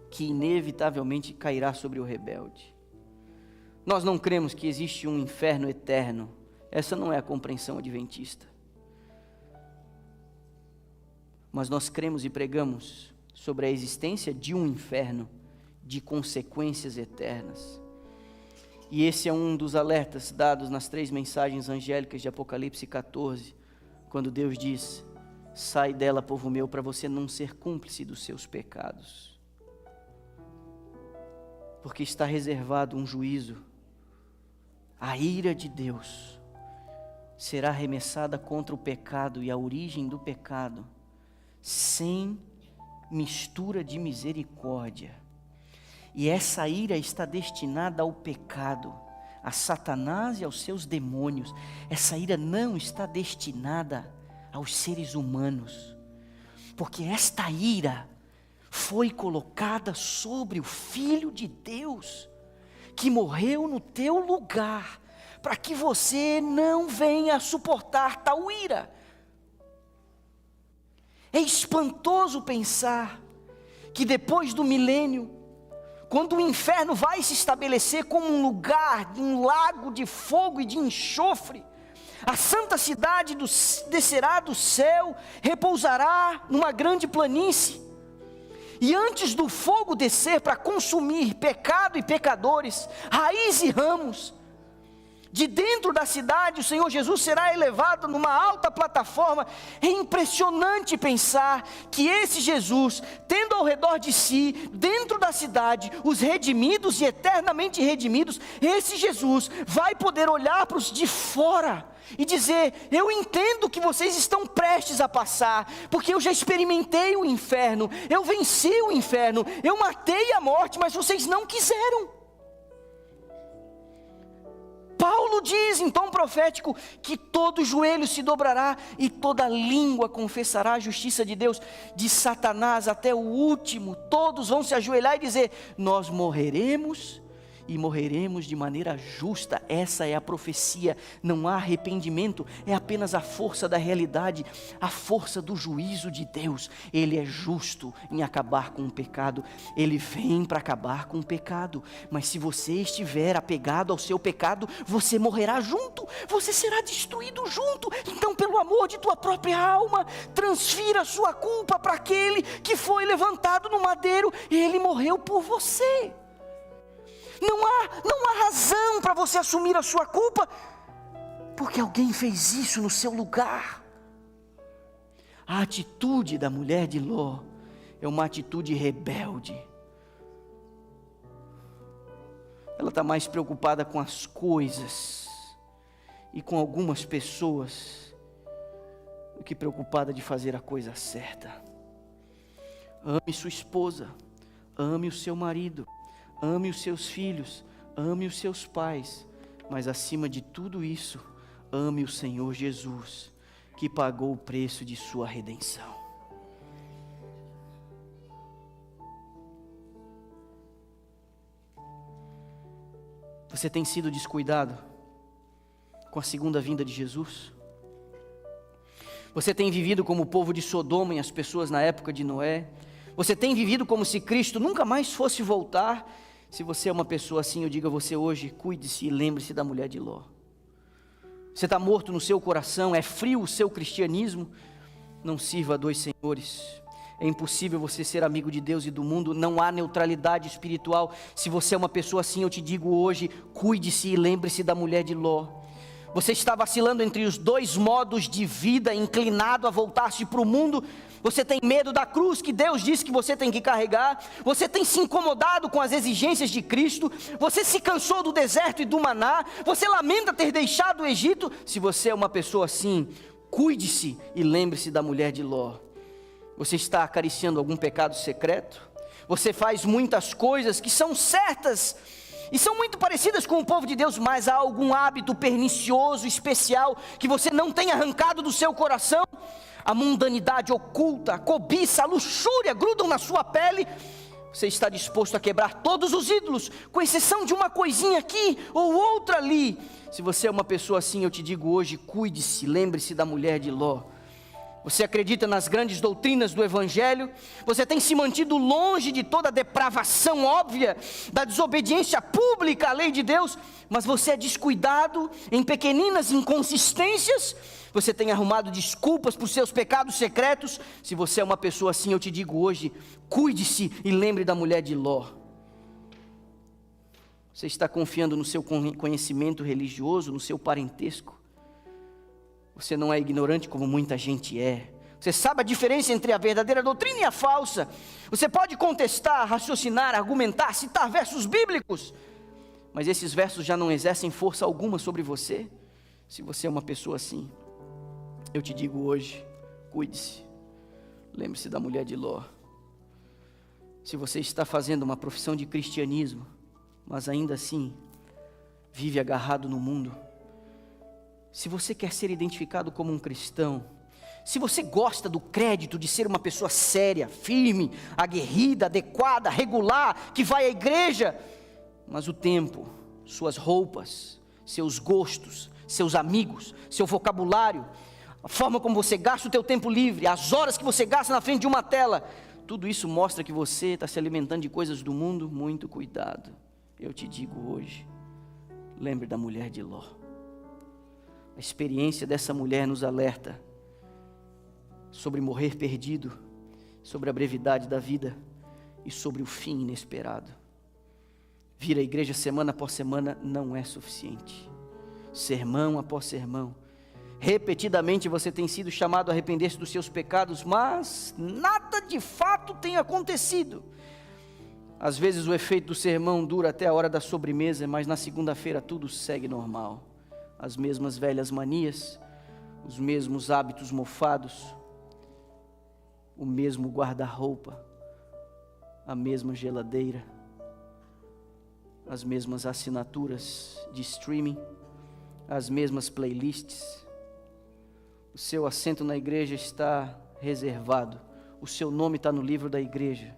que inevitavelmente cairá sobre o rebelde. Nós não cremos que existe um inferno eterno. Essa não é a compreensão adventista. Mas nós cremos e pregamos sobre a existência de um inferno de consequências eternas. E esse é um dos alertas dados nas 3 mensagens angélicas de Apocalipse 14, quando Deus diz: sai dela, povo meu, para você não ser cúmplice dos seus pecados. Porque está reservado um juízo. A ira de Deus será arremessada contra o pecado e a origem do pecado, sem mistura de misericórdia. E essa ira está destinada ao pecado, a Satanás e aos seus demônios. Essa ira não está destinada aos seres humanos, porque esta ira foi colocada sobre o Filho de Deus, que morreu no teu lugar, para que você não venha a suportar tal ira. É espantoso pensar que depois do milênio, quando o inferno vai se estabelecer como um lugar, um lago de fogo e de enxofre, a santa cidade descerá do céu, repousará numa grande planície. E antes do fogo descer para consumir pecado e pecadores, raiz e ramos, De dentro da cidade, o Senhor Jesus será elevado numa alta plataforma. É impressionante pensar que esse Jesus, tendo ao redor de si, dentro da cidade, os redimidos e eternamente redimidos, esse Jesus vai poder olhar para os de fora e dizer: eu entendo que vocês estão prestes a passar, porque eu já experimentei o inferno, eu venci o inferno, eu matei a morte, mas vocês não quiseram. Paulo diz em tom profético que todo joelho se dobrará e toda língua confessará a justiça de Deus. De Satanás até o último, todos vão se ajoelhar e dizer: nós morreremos e morreremos de maneira justa. Essa é a profecia. Não há arrependimento, é apenas a força da realidade, a força do juízo de Deus. Ele é justo em acabar com o pecado, Ele vem para acabar com o pecado. Mas se você estiver apegado ao seu pecado, você morrerá junto, você será destruído junto. Então, pelo amor de tua própria alma, transfira a sua culpa para aquele que foi levantado no madeiro. Ele morreu por você. Não há razão para você assumir a sua culpa, porque alguém fez isso no seu lugar. A atitude da mulher de Ló é uma atitude rebelde. Ela está mais preocupada com as coisas e com algumas pessoas do que preocupada de fazer a coisa certa. Ame sua esposa, ame o seu marido, ame os seus filhos, ame os seus pais, mas acima de tudo isso, ame o Senhor Jesus, que pagou o preço de sua redenção. Você tem sido descuidado com a segunda vinda de Jesus? Você tem vivido como o povo de Sodoma e as pessoas na época de Noé? Você tem vivido como se Cristo nunca mais fosse voltar? Se você é uma pessoa assim, eu digo a você hoje: cuide-se e lembre-se da mulher de Ló. Você está morto no seu coração, é frio o seu cristianismo. Não sirva a dois senhores. É impossível você ser amigo de Deus e do mundo. Não há neutralidade espiritual. Se você é uma pessoa assim, eu te digo hoje: cuide-se e lembre-se da mulher de Ló. Você está vacilando entre os dois modos de vida, inclinado a voltar-se para o mundo. Você tem medo da cruz que Deus disse que você tem que carregar. Você tem se incomodado com as exigências de Cristo. Você se cansou do deserto e do maná. Você lamenta ter deixado o Egito. Se você é uma pessoa assim, cuide-se e lembre-se da mulher de Ló. Você está acariciando algum pecado secreto? Você faz muitas coisas que são certas e são muito parecidas com o povo de Deus, mas há algum hábito pernicioso, especial, que você não tem arrancado do seu coração? A mundanidade oculta, a cobiça, a luxúria grudam na sua pele. Você está disposto a quebrar todos os ídolos, com exceção de uma coisinha aqui ou outra ali. Se você é uma pessoa assim, eu te digo hoje: cuide-se, lembre-se da mulher de Ló. Você acredita nas grandes doutrinas do Evangelho? Você tem se mantido longe de toda a depravação óbvia, da desobediência pública à lei de Deus, mas você é descuidado em pequeninas inconsistências. Você tem arrumado desculpas para os seus pecados secretos. Se você é uma pessoa assim, eu te digo hoje: cuide-se e lembre da mulher de Ló. Você está confiando no seu conhecimento religioso, no seu parentesco. Você não é ignorante como muita gente é. Você sabe a diferença entre a verdadeira doutrina e a falsa. Você pode contestar, raciocinar, argumentar, citar versos bíblicos, mas esses versos já não exercem força alguma sobre você. Se você é uma pessoa assim, eu te digo hoje: cuide-se, lembre-se da mulher de Ló. Se você está fazendo uma profissão de cristianismo, mas ainda assim vive agarrado no mundo, se você quer ser identificado como um cristão, se você gosta do crédito de ser uma pessoa séria, firme, aguerrida, adequada, regular, que vai à igreja, mas o tempo, suas roupas, seus gostos, seus amigos, seu vocabulário, a forma como você gasta o teu tempo livre, as horas que você gasta na frente de uma tela, tudo isso mostra que você está se alimentando de coisas do mundo. Muito cuidado. Eu te digo hoje: lembre da mulher de Ló. A experiência dessa mulher nos alerta sobre morrer perdido, sobre a brevidade da vida e sobre o fim inesperado. Vir à igreja semana após semana não é suficiente. sermão após sermão. Repetidamente você tem sido chamado a arrepender-se dos seus pecados, mas nada de fato tem acontecido. Às vezes o efeito do sermão dura até a hora da sobremesa, mas na segunda-feira tudo segue normal. As mesmas velhas manias, os mesmos hábitos mofados, o mesmo guarda-roupa, a mesma geladeira, as mesmas assinaturas de streaming, as mesmas playlists. O seu assento na igreja está reservado, o seu nome está no livro da igreja.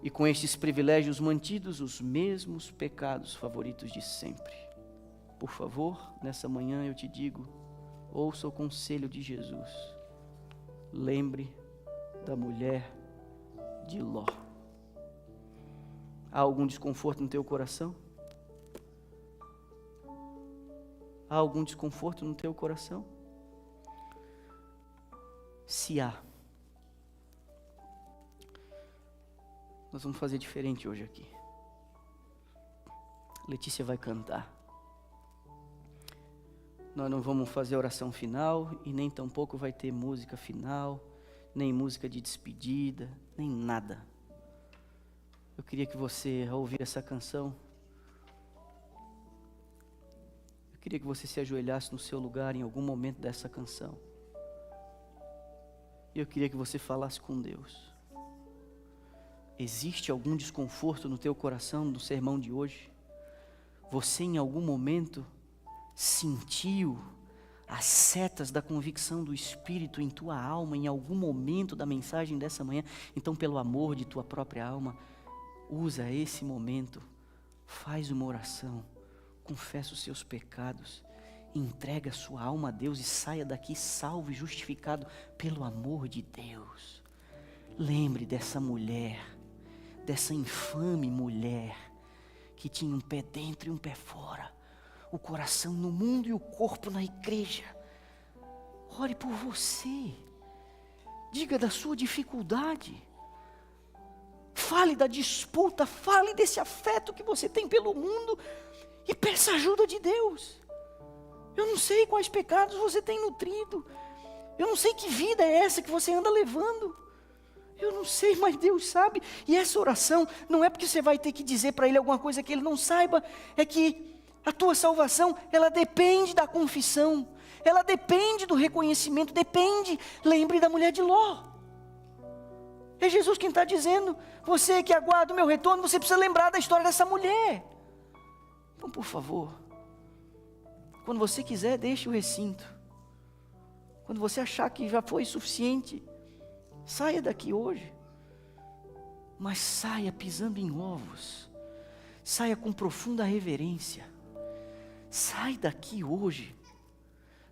E com estes privilégios mantidos, os mesmos pecados favoritos de sempre. Por favor, nessa manhã eu te digo, ouça o conselho de Jesus. Lembre da mulher de Ló. Há algum desconforto no teu coração? Há algum desconforto no teu coração? Se há, nós vamos fazer diferente hoje aqui. Letícia vai cantar. Nós não vamos fazer oração final e nem tampouco vai ter música final, nem música de despedida, nem nada. Eu queria que você, ao ouvir essa canção, eu queria que você se ajoelhasse no seu lugar em algum momento dessa canção. E eu queria que você falasse com Deus. Existe algum desconforto no teu coração no sermão de hoje? Você em algum momento sentiu as setas da convicção do Espírito em tua alma, em algum momento da mensagem dessa manhã? Então, pelo amor de tua própria alma, usa esse momento, faz uma oração, confessa os seus pecados, entrega a sua alma a Deus e saia daqui salvo e justificado pelo amor de Deus. Lembre dessa mulher, dessa infame mulher, que tinha um pé dentro e um pé fora, o coração no mundo e o corpo na igreja. Ore por você, diga da sua dificuldade, fale da disputa, fale desse afeto que você tem pelo mundo e peça ajuda de Deus. Eu não sei quais pecados você tem nutrido, eu não sei que vida é essa que você anda levando, eu não sei, mas Deus sabe. E essa oração não é porque você vai ter que dizer para Ele alguma coisa que Ele não saiba, é que a tua salvação, ela depende da confissão, ela depende do reconhecimento, depende, lembre da mulher de Ló. É Jesus quem está dizendo, você que aguarda o meu retorno, você precisa lembrar da história dessa mulher. Então, por favor, quando você quiser, deixe o recinto. Quando você achar que já foi suficiente, saia daqui hoje. Mas saia pisando em ovos, saia com profunda reverência. Sai daqui hoje,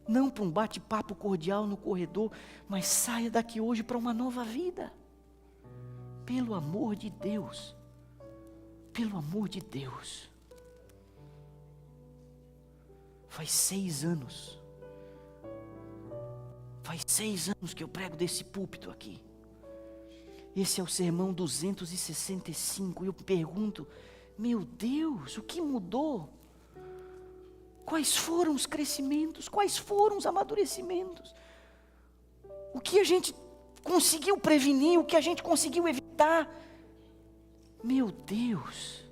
não para um bate-papo cordial no corredor, mas saia daqui hoje para uma nova vida. Pelo amor de Deus, pelo amor de Deus. Faz 6 anos que eu prego desse púlpito aqui. Esse é o sermão 265 e eu pergunto, meu Deus, o que mudou? Quais foram os crescimentos? Quais foram os amadurecimentos? O que a gente conseguiu prevenir? O que a gente conseguiu evitar? Meu Deus,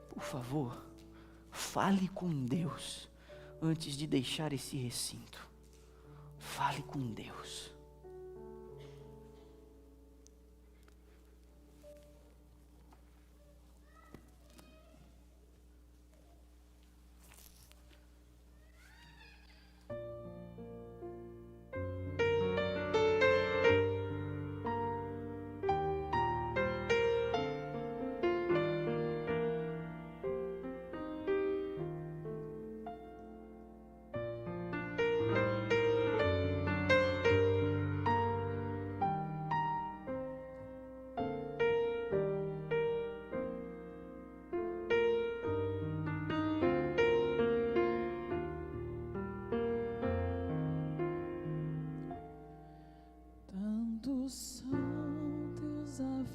por favor, fale com Deus antes de deixar esse recinto. Fale com Deus.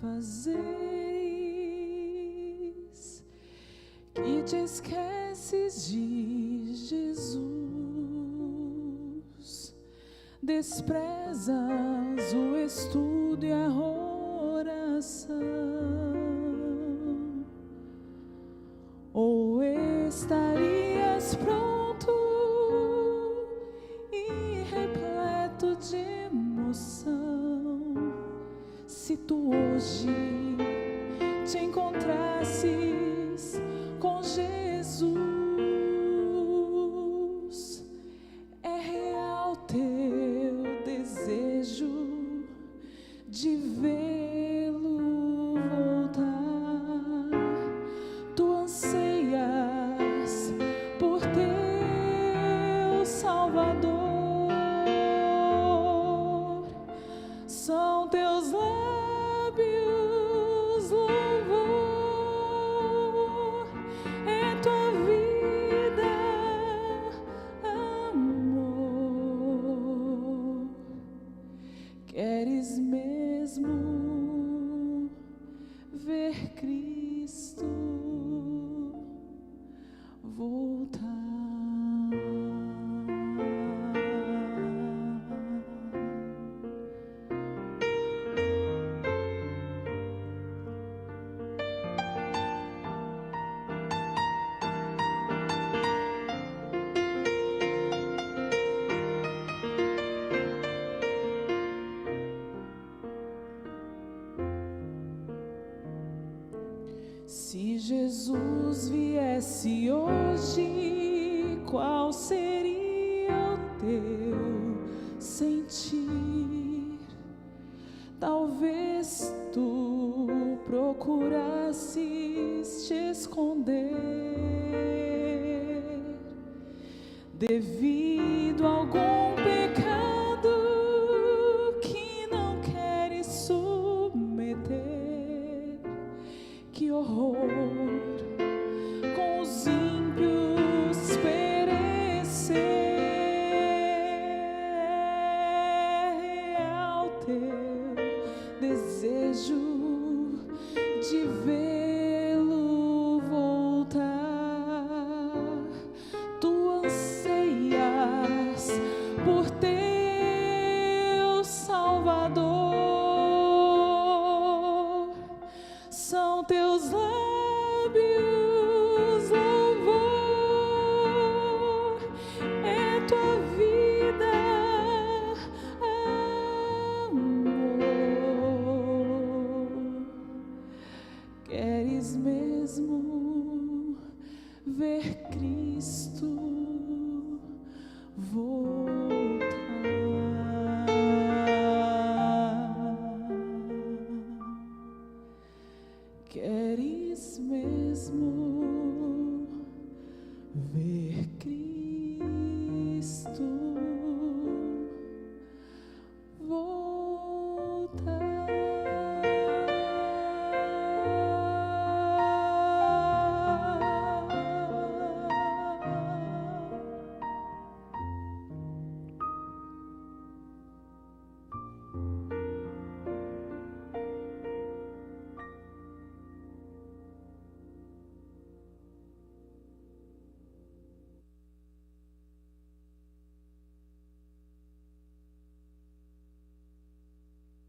Fazeres que te esqueces de desprezas o estudo e a oração, ou estarias pronto e repleto de emoção, se tu hoje te encontrasses com Jesus. É real teu desejo de vê-lo voltar. Tu anseias por teu Salvador. São teus lábios louvor, é tua vida amor. Queres mesmo ver Cristo voltar? Se Jesus viesse hoje, qual seria o teu sentir? Talvez tu procurasses te esconder devido a algum pecado que não queres submeter. Que horror, com os ímpios perecer. Real teu desejo de vê-lo voltar. Tu anseias por ter